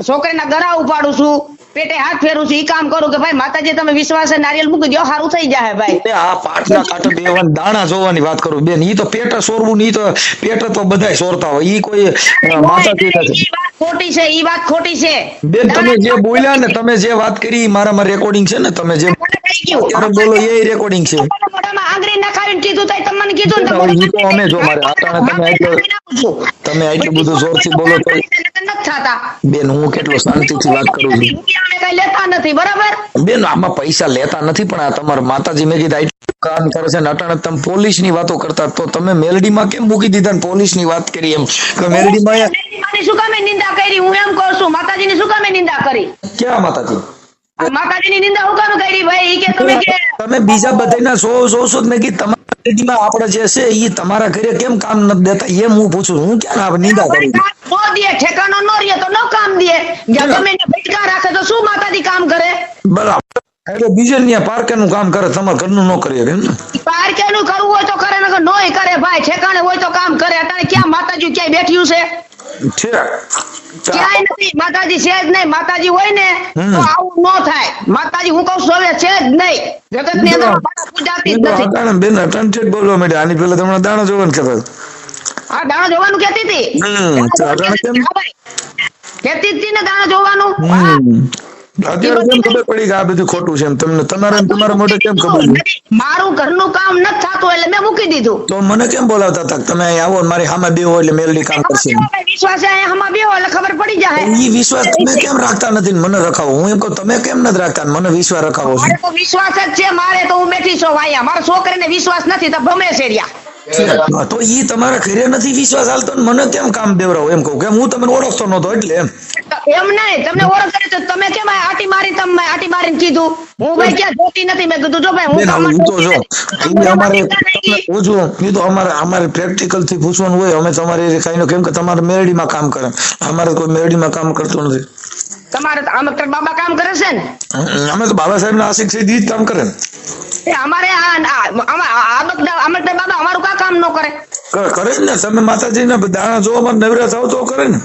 છોકરીના ગળા ઉપાડું છું, પેટે હાથ ફેરું છું, ઈ કામ કરું કે ભાઈ માતાજી તમે વિશ્વાસે નારિયેલ મૂકી દો સારું થઈ જાય ભાઈ. આ પાટના કાંઠે બેહવાની દાણા જોવાની વાત કરું બેન. ઈ તો પેટ સોરવું નહીં તો પેટ તો બધાય સોરતા હોય. ઈ કોઈ માતાજી નથી. ખોટી છે ઈ વાત, ખોટી છે બેન. તમે જે બોલ્યા ને તમે જે વાત કરી મારામાં રેકોર્ડિંગ છે ને, તમે જે બોલો એ રેકોર્ડિંગ છે. મોઢામાં આંગળી નખાવીને કીધું તો તમને કીધું ને ઈ તો અમે જો મારે તમે આટલું બધું જોરથી બોલો તો બેન હું કેટલો શાંતિથી વાત કરું છું. કઈ લેતા નથી બરાબર બેન. આમાં પૈસા લેતા નથી પણ આ તમારા માતાજી મેં કીધું કામ કરે છે ને અટાણે તમે પોલીસ ની વાતો કરતા તો તમે મેલડીમાં કેમ મૂકી દીધા ને પોલીસ ની વાત કરી એમ કે મેલડીમાં શું કામે નિંદા કરી? હું એમ કહું છું માતાજી ની શું કામે નિંદા કરી? ક્યાં માતાજી? માતાજી ની નિંદા હું કામે કરી ભાઈ? ઈ કે તમે બીજા બધાના સો મેં કીધું તમારા મેલડીમાં આપણે જે છે ઈ તમારા ઘરે કેમ કામ નથી દેતા એમ હું પૂછું. હું ક્યાં નિંદા કરી? નો દે ઠેકાણો નો રહે તો નો કામ દે. ગમે એને ભટકા રાખે તો શું માતાજી કામ કરે? બરાબર. એટલે બીજે ત્યાં પાર્કેનું કામ કરે, તમારા ઘરનું ન કરીએ એમ ને? પાર્કેનું કરવું હોય તો કરે, નકર નોય કરે ભાઈ. ઠેકાણે હોય તો કામ કરે. અત્યારે ક્યાં માતાજી ક્યાંય બેઠ્યું છે? ક્યાંય નથી. માતાજી છે જ નહીં. માતાજી હોય ને તો આવું ન થાય. માતાજી હું કઉ છું હવે છે જ નહીં. જગત ની અંદર પૂજાતી જ નથી. બેન અટંટેડ બોલવા માંડ્યા. આની પેલા તમને દાણો જોવાનું કહેતા. હા દાણો જોવાનું કેતી હતી. કેતી હતી ને દાણો જોવાનું. અત્યારે કેમ ખબર પડી કે આ બધું ખોટું છે એમ તમને? તમારા મોઢે કેમ ખબર પડી? મારું ઘરનું કામ નથી થતું એટલે મેં મૂકી દીધું. તો મને કેમ બોલાવતા હતા તમે અહીં આવો ને મારી સામે બેહો એટલે મેલડી કામ કરશે? વિશ્વાસ આમાં બેહો એટલે ખબર પડી જાય. ઈ વિશ્વાસ તમે કેમ રાખતા નથી મને રખાવો? હું એમ કહું તમે કેમ નથી રાખતા મને વિશ્વાસ રખાવો છો? તો વિશ્વાસ જ છે મારે તો હું બેઠી છું અહીંયા. મારા છોકરીને વિશ્વાસ નથી તો ભમે છે રહ્યા. તો ઈ તમારા ઘરે નથી વિશ્વાસ હાલતો ને મને કેમ કામ દેવરાવો એમ કહું કે હું તમને ઓળખતો નતો એટલે એમ નહીં તમને ઓળખ કરી તો તમે કેમ આટી મારીને કીધું હું ભાઈ ક્યાં જોતી નથી મેં કીધું જો ભાઈ હું બેન, કામ હું તો જો ઈ અમારે પૂછવું ઈ તો અમારે પ્રેક્ટિકલ થી પૂછવાનું હોય અમે તમારે કઈ નો કેમ કે તમારે મેરડીમાં કામ કરે અમારે કોઈ મેરડીમાં કામ કરતું નથી તમારે આમકતર બાબા કામ કરે છે ને અમે તો બાબા સાહેબ ના આશિક છે જ કામ કરે ને અમારે આમકતર બાબા અમારું કામ ન કરે કરે જ ને તમે માતાજી ના દાણા જોવામાં નવરા થાવ તો કરે ને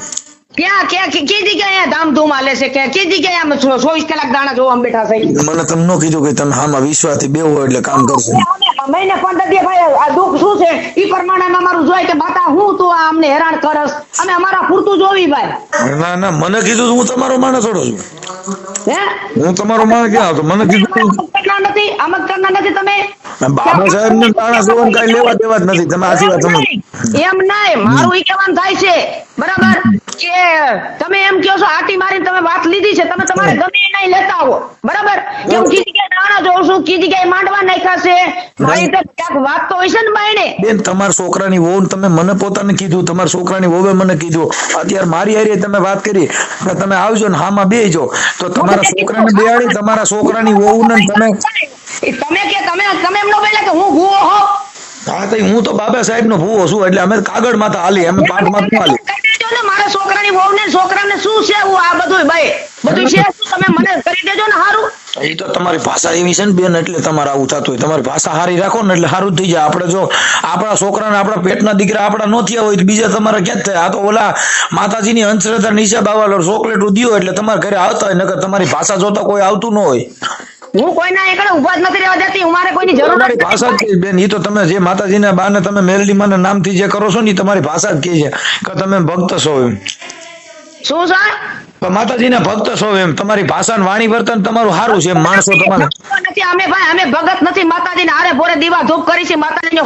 ક્યાં કી જગ્યાએ ધામધૂમ હાલે છે કે કી જગ્યાએ આમ 24 કલાક દાણા જોવામાં બેઠા છે મને તમે ન કીધું કે તમે આમાં વિશ્વાસથી બેહો એટલે કામ કરશો મહિને 15 દી ભાઈ આ દુઃખ શું છે ઈ પ્રમાણે અમારું જોઈ કે બાતા હું તું આ અમને હેરાન કરસ અમે અમારા પૂરતું જોવી ભાઈ ના મને કીધું હું તમારો માણસ છોડો છું હે હું તમારો માણસ ક્યાં આવતો મને કીધું આમકતરના નથી તમે બાબા સાહેબ ને દાણા જોવાનું કઈ લેવા દેવા જ નથી તમે આશી વાત સમજો એમ નહીં મારું ઈ કહેવાનું થાય છે બરાબર કે તમે એમ કહો છો આટી મારીને તમે વાત લીધી છે તમે તમારે ગમે એના લેતા આવો બરાબર કે હું કી જગ્યાએ દાણા જોઉં છું કી જગ્યાએ માંડવા નાખ્યા છે મારી તો ક્યાંક વાત તો હોય છે ને બાયણે બેન તમારા છોકરાની વહુ તમે મને પોતાને કીધું તમારા છોકરાની વહુએ મને કીધું અત્યારે મારી હારે તમે વાત કરી કે તમે આવજો ને હામાં બેહજો તો તમારા છોકરાને બેહાડી તમારા છોકરાની વહુ ને તમે એમ નો બોલે કે હું ભૂવો હો હા તો હું તો બાબા સાહેબ નો ભૂવો છું એટલે અમે કાગળ માં હાલી અમે પાઠ માં હાલી મારા છોકરાની વહુ ને છોકરાને શું છે હું આ બધું ભાઈ બધું છે શું તમે મને કરી દેજો ને હારું એ તો તમારી ભાષા એવી છે ને બેન એટલે તમારે આવું થતું હોય તમારી ભાષા હારી રાખો ને એટલે સારું થઈ જાય આપણે જો આપણા છોકરાને આપણા પેટના દીકરા આપણા નો થયા હોય તો બીજા તમારે ક્યાં થાય આ તો ઓલા માતાજીની અંશરતા નિશા બાવા ચોકલેટ દિયો એટલે તમારા ઘરે આવતા હોય નકર તમારી ભાષા જોતા કોઈ આવતું ન હોય હું કોઈના એકડે ઉભા જ નથી રહેવા દેતી હું મારે કોઈની જરૂર તમારી ભાષા જ બેન એ તો તમે જે માતાજીના બાને તમે મેલડી માના નામથી જે કરો છો ને તમારી ભાષા જ કહે છે કે તમે ભક્ત છો એમ શું છે માતાજીના ભક્ત છો એમ તમારી ભાષા ને વાણી વર્તન તમારું સારું છે માણસો તમારે નથી અમે ભાઈ અમે ભગત નથી માતાજીને હારે ભોરે દીવા ધૂપ કરી છે માતાજીને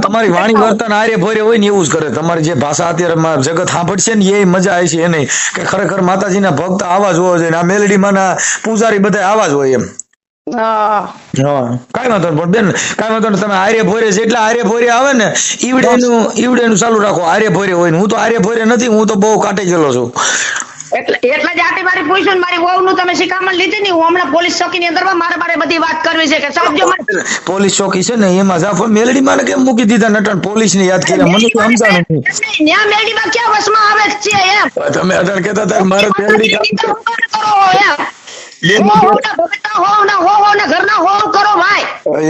તમારી વાણી વર્તન હારે ભોરે હોય ને એવું જ કરે તમારી જે ભાષા અત્યારે જગત સાંભળશે ને એ મજા આવે છે એ નહીં કે ખરેખર માતાજીના ભક્ત આવા જ હોવો જોઈએ આ મેલડી માના પૂજારી બધા આવા જ હોય એમ કઈ વાંધો પણ બેન કઈ વાંધો તમે આર્ય ભોરે જેટલા આર્ય ભોરે આવે ને ઈવડેનું ચાલુ રાખો આર્ય ભોરે હોય હું તો આર્ય ભોરે નથી હું તો બહુ કાટી ગયેલો છું એટલે જ આટી મારી પૂછ્યું ને મારી વહુ નું તમે શિખામણ લીધી ને હું હમણાં પોલીસ ચોકીની અંદર મારે બધી વાત કરવી છે કે સાહેબ જો પોલીસ ચોકી છે ને એમાં જાફર મેલડી માં કેમ મૂકી દીધા નટણ પોલીસ ને યાદ કર્યા મને તો સમજાણું નહીં ન્યા મેલડી માં ક્યાં વસમાં આવે છે એમ તમે અત્યારે કહેતા હતા મારે મેલડી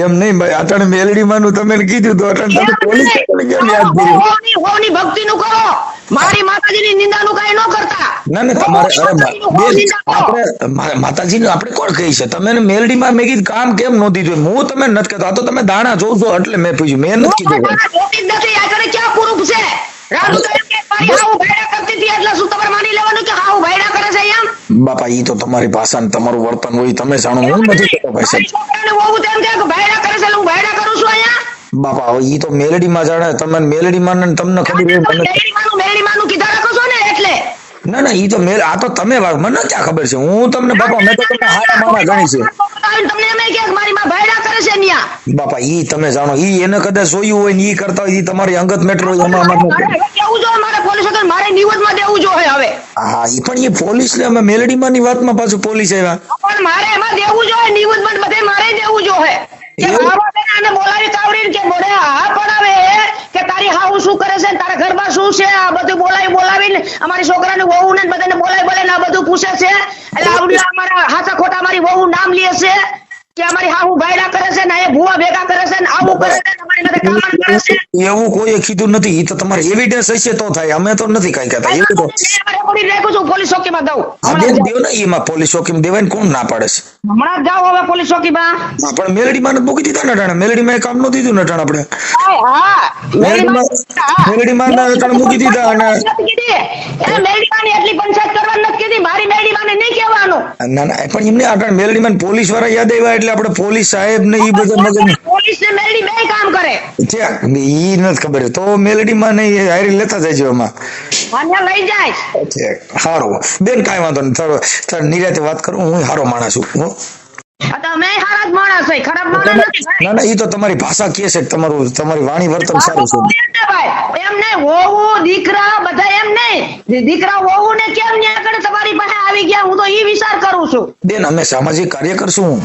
એમ નહીં ભાઈ અટણ મેલડી માનું તમે કીધું તો અટણ તમે પોલીસ ભક્તિ નું કરો મારી માતાજીની નિંદાનું કઈ ન કરતા ના તમારે માતાજી આપણે કોણ કહી છે તમે મેલડી માં મેં કીધું કામ કેમ નો દીધું હું તમે નથી કહેતો આ તો તમે દાણા જોઉં છો એટલે મેં પૂછ્યું મેં નથી કીધું નથી આગળ ક્યાં પૂરું છે રામ કહ્યું કે મારી હાઉ ભાઈડા કરતી હતી એટલે શું તમારે માની લેવાનું કે હાઉ ભાઈડા કરે છે એમ બાપા ઈ તો તમારી ભાષા ને તમારું વર્તન હોય તમે જાણો હું નથી કહેતો ભાઈ સાહેબ છોકરાને બહુ તેમ કે ભાઈડા કરે છે હું ભાઈડા કરું છું અહીંયા બાપા ઈ તો મેલડી માં જાણે તમને મેલડી માં તમને ખબર હોય મેલડી માનું કીધા રાખો છો ને એટલે ના ઈ તો આ તો તમે મને ક્યાં ખબર છે હું તમને બાપા મેં તો તમને હારા મારા ગણી છે તમને એમ કે મારી માં ભાઈડા કરે છે ન્યા બાપા ઈ તમે જાણો ઈ એને કદાચ જોયું હોય ને ઈ કરતા હોય ઈ તમારી અંગત મેટર હોય એમાં કેવું જો મારે પોલીસ વગર મારે નિવૃત્તમાં દેવું જોઈએ હવે હા ઈ પણ એ પોલીસ ને અમે મેલડી માં ની વાતમાં પાછું પોલીસ આવ્યા પણ મારે એમાં દેવું જોઈએ નિવૃત્તમાં બધે મારે દેવું જોઈએ કે બાબા બેનાને બોલાવી કાવરીને કે બોલે હા પડાવે કે તારી હાઉ શું કરે છે તારા ઘરમાં શું છે આ બધું બોલાવીને અમારી છોકરાને વહુ ને બધાને બોલાવી આ બધું પૂછે છે એટલે આવડા અમારા હાથા ખોટા મારી વહુ નામ લે છે કે અમારી હાહુ ભાઈડા કરે છે ને એ ભૂવા ભેગા કરે છે ને આવું કરે છે અમારી સાથે કામ કરે છે એવું કોઈ કીધું નથી ઈ તો તમારે એવિડન્સ હશે તો થાય અમે તો નથી કઈ કહેતા એવું તો રેકોર્ડિંગ રાખું છું પોલીસ ચોકીમાં દઉં દેવ ને એમાં પોલીસ ચોકીમાં દેવાય કોણ ના પાડે છે હમણાં જાઓ હવે પોલીસ ચોકીમાં પણ મેલડી માં મૂકી દીધા ને ટાણે મેલડી માં કામ નો દીધું ને ટાણે આપણે મેલડી માં ટાણે મૂકી દીધા અને મેલડી માં એટલી પંચાયત કરવાની નથી કીધી મારી મેલડી માં નહીં કહેવાનું ના પણ એમને આ મેલડી માં પોલીસ વાળા યાદ આવ્યા એટલે આપણે પોલીસ સાહેબ ને ઈ બધું મગજ પોલીસ ને મેલડી બે કામ કરે ઈ નથી ખબર તો મેલડી માં નહીં હારી લેતા જજો એમાં અહીંયા લઈ જાય સારું બેન કાંઈ વાંધો નહીં નિરાતે વાત કરું હું સારો માણસ છું તમે અમે હારા જ માણસ છે, ખરાબ માણસ નથી ભાઈ. ના ના ઈ તો તમારી ભાષા કે છે કે તમારી વાણી વર્તન સારું છે. એમ નહીં, વહુ દીકરા બધા એમ નહીં, દીકરા વહુ ને કેમ ન્યા આગળ તમારી પાસે આવી ગયા, હું તો ઈ વિચાર કરું છું. બેન અમે સામાજિક કાર્યકર છું.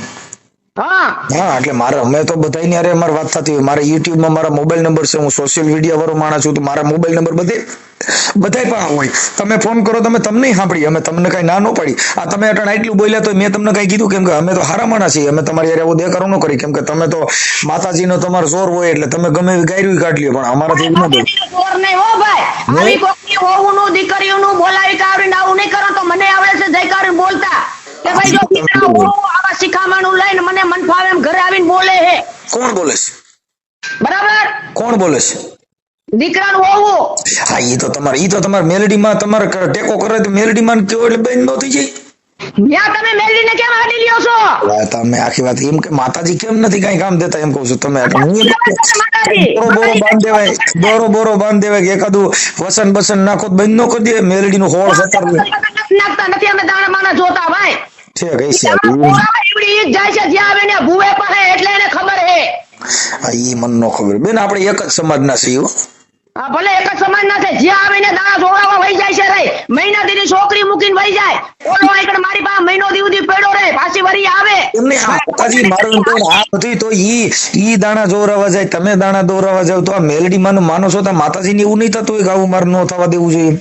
હા હા એટલે મારે અમે તો બધાની હારે અમારી વાત થતી હોય. મારા YouTube માં મારા મોબાઈલ નંબર છે, હું સોશિયલ મીડિયા વાળો માણસ છું, તો મારા મોબાઈલ નંબર બધાય પાસે હોય. તમે ફોન કરો તમને સાંભળી, અમે તમને કઈ ના ન પાડી. આ તમે અટણ આટલું બોલ્યા તો મેં તમને કઈ કીધું? કેમ કે અમે તો હારા માણસ છીએ, અમે તમારી હારે આવું દેખાડો ન કરી. કેમ કે તમે તો માતાજીનો તમારો જોર હોય એટલે તમે ગમે એવી ગાયરું કાઢ લ્યો, પણ અમારાથી ન બોલ. જોર નહીં હો ભાઈ, આવી કોકની વહુનું દીકરીઓનું બોલાવી કાઢીને આવું નહીં કરો તો મને આવડે છે જઈ કાઢીને બોલતા કે ભાઈ જો દીકરા વહુ આવા શિખામણું લઈને મને મન ફાવે એમ ઘરે આવીને બોલે હે. કોણ બોલે છે? બરાબર, કોણ બોલે છે? દીકરાનું વહુ. હા ઈ તો તમારે મેલડીમાં તમારે ટેકો કરે તો મેલડીમાં કેવો એટલે બેન નો થઈ જાય. ત્યાં તમે મેલડીને કેમ હાડી લ્યો છો? તમે આખી વાત એમ કે માતાજી કેમ નથી કઈ કામ દેતા એમ કહું છું. તમે બોરો બાંધ દેવાય કે એકાદું વસન બસન નાખો બંધ નો કરી દે. મેલડી નું હોળ નાખતા નથી અમે દાણા માણા જોતા ભાઈ. છે કઈ છે જાય છે જ્યાં આવે ને ભૂવે પાસે એટલે એને ખબર હે. ઈ મન નો ખબર. બેન આપણે એક જ સમાજ ના છીએ. હા ભલે એક જ સમાજ ના છે, જ્યાં આવીને દાણા જોડાવા વહી જાય છે રે. મહિના દીની છોકરી મૂકીને વહી જાય. ઓલો આગળ મારી પાસે મહિનો દી પડ્યો રે, પાછી વરી આવે. એમને માતાજી મારું તો આ બધું તો ઈ દાણા જોરાવા જાય, તમે દાણા દોરાવા જાવ તો આ મેલડી માનો માનો છો તો માતાજી ને એવું નહીં થતું હોય કે આવું મારે ન થવા દેવું જોઈએ.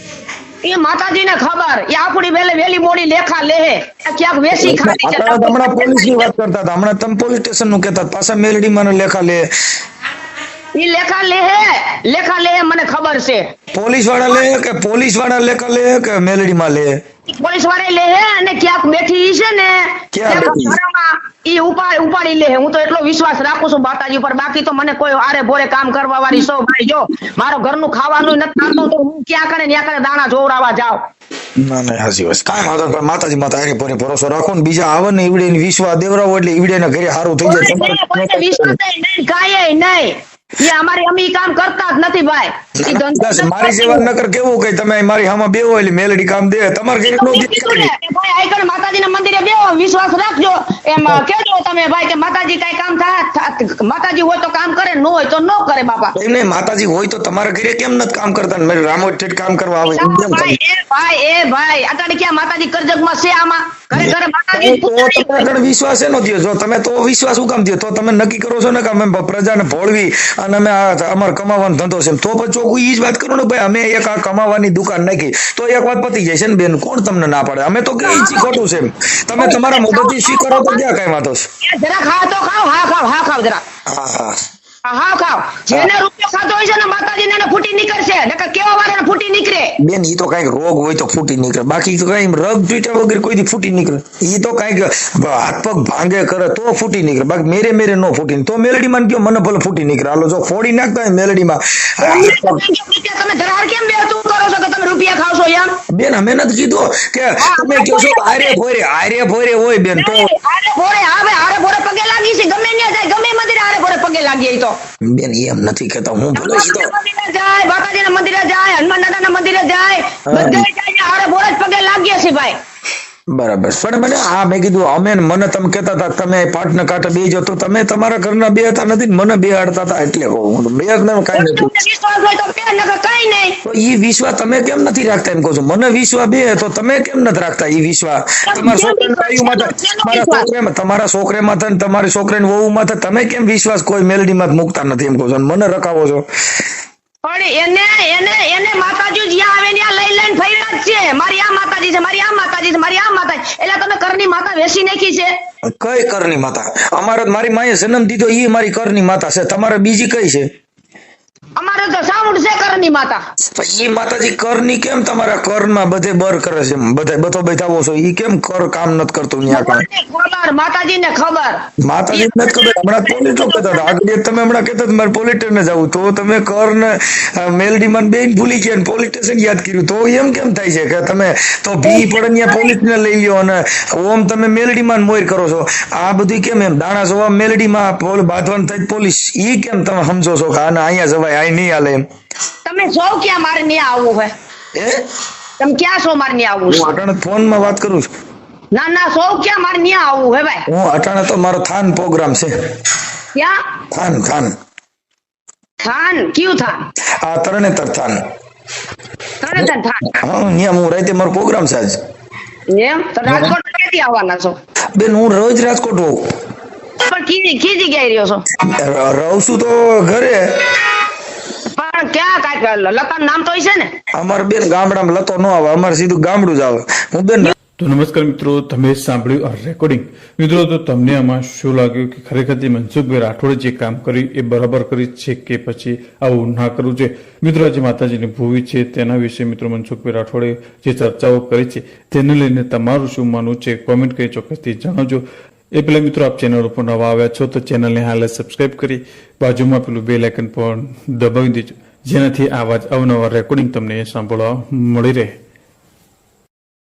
એ માતાજીને ખબર, એ આપણી વેલી મોડી લેખા લેહે, ક્યાંક વેસી ખાતી છે. હમણાં પોલીસ ની વાત કરતા હતા, હમણાં તમે પોલીસ સ્ટેશન નું કહેતા પાછા મેલડી માનો લેખા લે. ઈ લેખા લેહે મને ખબર છે. પોલીસ વાળા લે કે પોલીસ વાળા લેખા લે કે મેલડી માં લે? પોલીસ વાળા લેહે અને ક્યાંક બેઠી છે ને ઈ ઉપાડી લે. હું તો એટલો વિશ્વાસ રાખું છું માતાજી પર. બાકી તો મને કોઈ આરે ભોરે કામ કરવા વાળી સૌ ભાઈ જો મારો ઘરનું ખાવાનું નથી થતું તો હું ક્યાં કરે ત્યાં કરે દાણા જોવરાવા જાવ. ના ના હાજી બસ કાંઈ વાંધો નહીં. માતાજી માતા આરે ભોરે ભરોસો રાખો ને બીજા આવે ને ઈવડે વિશ્વાસ દેવરાવો એટલે ઈવડે ના ઘરે સારું થઈ જાય. વિશ્વાસ નહીં કાંઈ નહીં. અમે કામ કરતા જ નથી ભાઈ. મારી સેવા નકર કેવું કે તમે મારી હામાં બેવો એટલે મેલડી કામ દે. તમારે ઘરે નો દે ભાઈ આઈકણ માતાજીના મંદિરે બેવો, વિશ્વાસ રાખજો. એમ કેજો તમે ભાઈ કે માતાજી કઈ કામ થાય, માતાજી હોય તો કામ કરે, ન હોય તો ન કરે બાપા. એમ નહીં, માતાજી હોય તો તમારા ઘરે કેમ નથી કામ કરતા? મેં રામોદ ઠેઠ કામ કરવા આવે. ભાઈ અટાણે ક્યાં માતાજી કરજગમાં છે? આમાં ઘરે ઘરે માતાજી વિશ્વાસ એનો દો. જો તમે તો વિશ્વાસ શું કામ દો? તો તમે નક્કી કરો છો ને કે અમે પ્રજાને ભોળવી અને અમે અમારે કમાવાનો ધંધો છે, તો પછી ચોખ્ખું ઈ જ વાત કરો ને ભાઈ અમે એક આ કમાવાની દુકાન નાખી તો એક વાત પતી જાય છે ને બેન. કોણ તમને ના પાડે? અમે તો કઈ ખોટું છે તમે તમારા મોઢેથી સ્વીકારો તો ક્યાં કઈ વાતો છે? જરા ખાવ તો ખાવ, હા ખાવ જરા. હા ખાવ. જેને રૂપિયો ખાતો હોય છે ને માતાજી ને ફૂટી નીકળશે, નકર કેવા વાળાને ફૂટી નીકળે. બેન ઈ તો કઈક રોગ હોય તો ફૂટી નીકળે, બાકી તો કઈ રગ પીટા વગર કોઈ દી ફૂટી નીકળે. ઈ તો કઈક હાથ પગ ભાંગે કરે તો ફૂટી નીકળે, બાકી મેરે નો ફૂટી. તો મેલડી માં કયો મને ભલે ફૂટી નીકળે. હાલો જો ફોડી નાખતા હોય મેલડી માં. તમે ધરાર કેમ બેતું કરો છો કે તમે રૂપિયા ખાવ છો એમ? બેન અમે નથી કીધું કે તમે કહો છો આરે ભોરે હોય બેન. તો આરે ભોરે પગે લાગી છે, ગમે ત્યાં જાય, ગમે મંદિરે આરે ભોરે પગે લાગી. તો બેન એમ નથી કહેતા હું ભલે જાય, બાપાજીના મંદિરે જાય, હનુમાન દાદાના મંદિરે જાય, બધે જાય આરે ભોરે પગે લાગીએ છે ભાઈ. બરાબર. પણ મને મેં કીધું અમે મને તમે કહેતા હતા તમે પાટને કાંઠે બે જો તો તમે તમારા ઘરના બે હતા નથી મને બે હાડતા હતા એટલે કહું બે કઈ નથી. તો ઈ વિશ્વાસ તમે કેમ નથી રાખતા એમ કહું છું. મને વિશ્વાસ બે તો તમે કેમ નથી રાખતા? ઈ વિશ્વાસ તમારા છોકરે માથે તમારી છોકરીની વહુ માથે તમે કેમ વિશ્વાસ કોઈ મેલડીમાં મૂકતા નથી એમ કહું છું. મને રખાવો છો. પણ એને માતાજી જ્યાં આવે ત્યાં લઈને ફર્યા જ છે. મારી આ માતાજી છે, મારી આ માતાજી છે, મારી આ માતાજી. એટલે તમે કરની માતા વેસી નાખી છે. કઈ કરની માતા? અમારે મારી માએ જન્મ દીધો ઈ મારી કરની માતા છે. તમારે બીજી કઈ છે? અમારે તો સાઉન્ડ છે કરની માતા. ઈ માતાજી કરની કેમ તમારા કરમાં બધે બર કરે છે? બધો બેઠાવો છો ઈ કેમ કર કામ નથી કરતું? માતાજી ને ખબર. માતાજી નથી ખબર. હમણાં પોલીસ કહેતા હતા આગળ તમે હમણાં કહેતા મારે પોલીસ સ્ટેશન જવું તો તમે કર ને મેલડી માં બેન ભૂલી ગયા પોલીસ સ્ટેશન યાદ કર્યું તો એમ કેમ થાય છે કે તમે તો ભી પડે ત્યાં પોલીસ ને લઈ લ્યો અને ઓમ તમે મેલડી માં મોર કરો છો? આ બધું કેમ એમ દાણા જોવા મેલડી માં બાંધવાનું થાય પોલીસ ઈ કેમ તમે સમજો છો કે આને અહીંયા જવાય આ નહીં હાલે એમ? તમે જો ક્યાં મારે નહીં આવવું હોય? તમે ક્યાં છો? મારે નહીં આવવું? હું અટાણે ફોન માં વાત કરું છું. ના ના સૌ ક્યાં મારે ન્યા આવવું હે ભાઈ? હું અટાણે તો મારો થાન પ્રોગ્રામ છે. ક્યાં થાન થાન? કયું થાન? આ તરણેતર થાન. તરણેતર થાન? હા, ત્યાં હું રાતે મારો પ્રોગ્રામ છે આજ. એમ? તો રાજકોટ ક્યાંથી આવવાના છો? બેન હું રોજ રાજકોટ હોઉં. પણ કઈ જગ્યાએ રહ્યો છો? રહું છું તો ઘરે. પણ ક્યાં કાંઈક લતાનું નામ તો હશે ને? અમારે બેન ગામડામાં લતો ન આવે, અમારે સીધું ગામડું જ આવે. હું બેન તો નમસ્કાર મિત્રો, તમે સાંભળ્યું આ રેકોર્ડિંગ. મિત્રો તો તમને આમાં શું લાગ્યું કે ખરેખર મનસુખભાઈ રાઠોડે જે કામ કર્યું એ બરાબર કર્યું છે કે પછી આવું ના કરવું છે? મિત્રો જે માતાજીની ભૂવી છે તેના વિશે મિત્રો મનસુખભાઈ રાઠોડે જે ચર્ચાઓ કરી છે તેને લઈને તમારું શું માનવું છે કોમેન્ટ કરી ચોક્કસથી જણાવજો. એ પહેલા મિત્રો આપ ચેનલ ઉપર નવા આવ્યા છો તો ચેનલને હાલ સબસ્ક્રાઇબ કરી બાજુમાં પેલું બેલ આઇકન પણ દબાવી દેજો, જેનાથી આવા જ અવનવા રેકોર્ડિંગ તમને સાંભળવા મળી રહે.